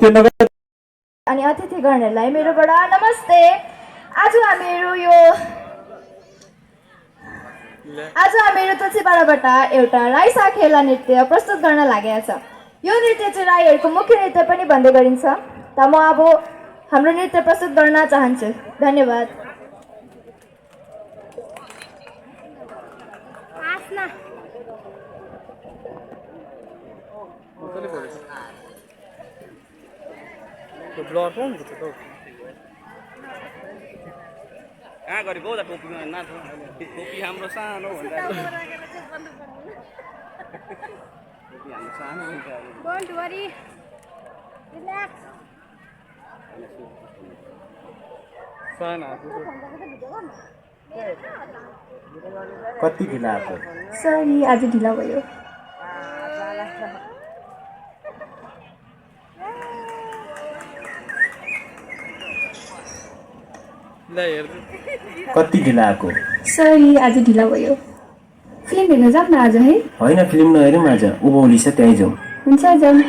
अनि अतिथिगणहरूलाई मेरोबाट नमस्ते। आज हामीहरू तुलसीपाडाबाट एउटा राई साखेला नृत्य प्रस्तुत गर्न लागेका छ। यो नृत्य चाहिँ राईहरूको मुख्य नृत्य पनि भन्दै गरिन्छ। त म अब हाम्रो नृत्य प्रस्तुत गर्न चाहन्छु। धन्यवाद। कहाँ गरेको हो टोपीमा नाच टोपी हाम्रो सानो टोपी हाम्रो सानो हुन्छ डोन्ट वरी रिल्याक्स कति ढिला आएको? सरी आज ढिला भयो। कति ढिला आएको? सरी आज ढिला भयो। फिल्म हेर्न जाऊँ न आज है? होइन फिल्म नहेरौँ आज, उभौली छ त्यहीँ जाउँ। हुन्छ जाऊँ।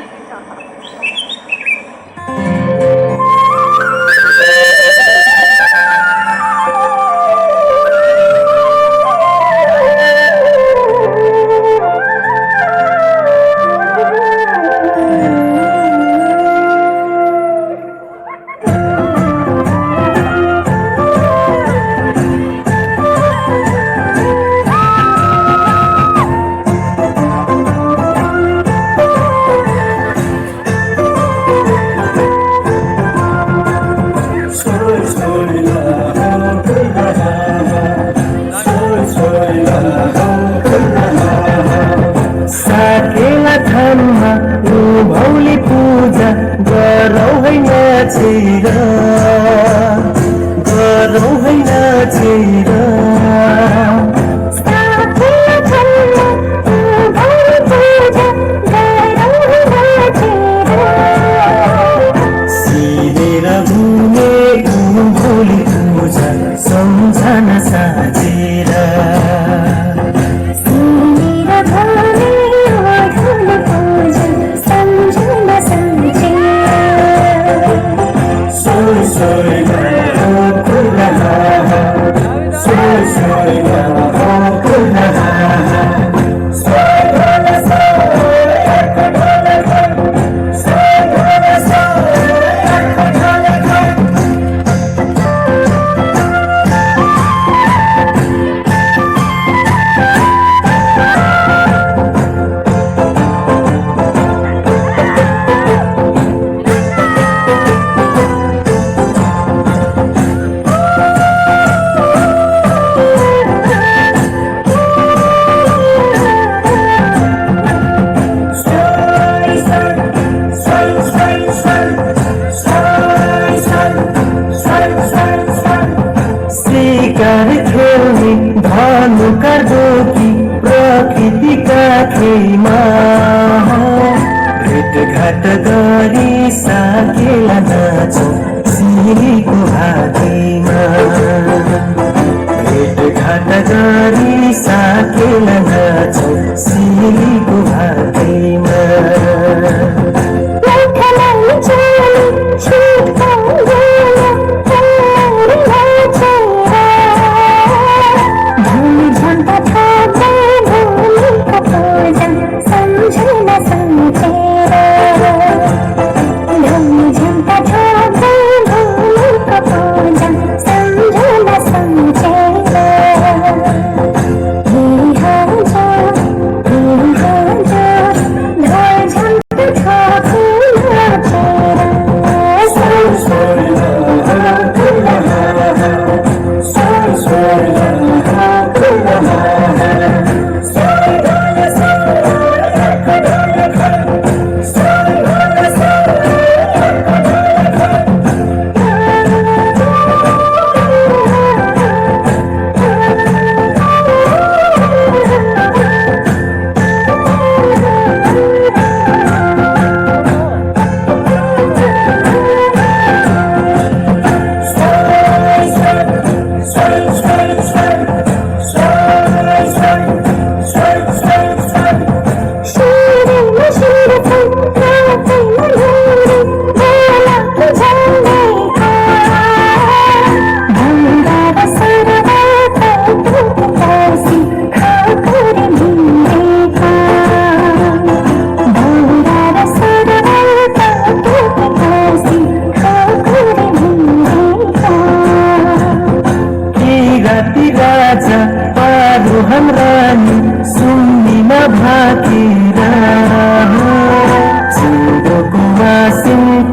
Hey,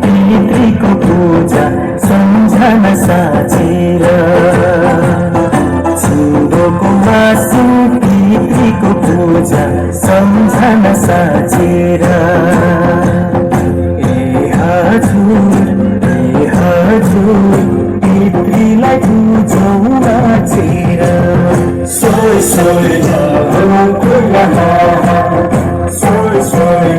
पितृको पूजा सम्झना साँचेर सुँगोको मासु पितृको पूजा सम्झना साँचेर ए हजुर पितृलाई पूजौँ नाचेर सोय सोय सोय सोय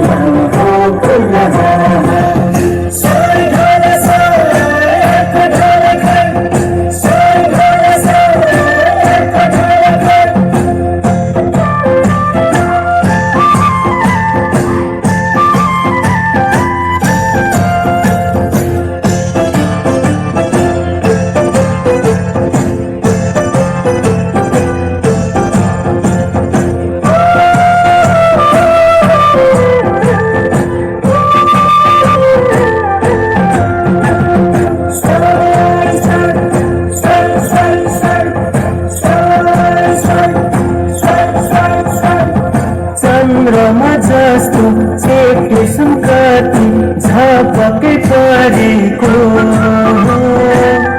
चन्द्रमा जस्तो चेप्टे सुकती झपकै परेको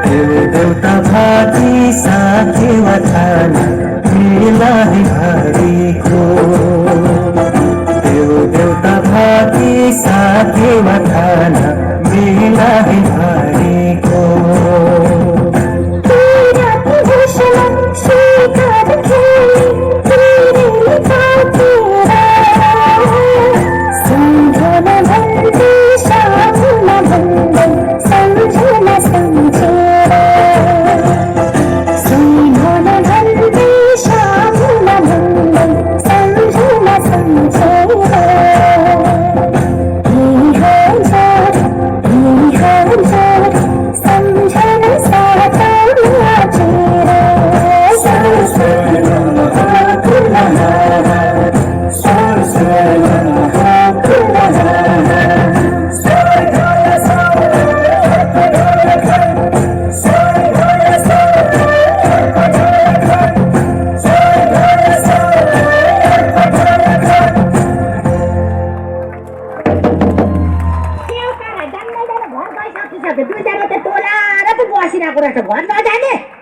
देउता भाती साथीमा खाना मेलाइ भरेको देउता भाती साथीमा खाना मेलाइ भरेको दुईजना त टोला र पो बसिरहेको रहेछ घर नजाने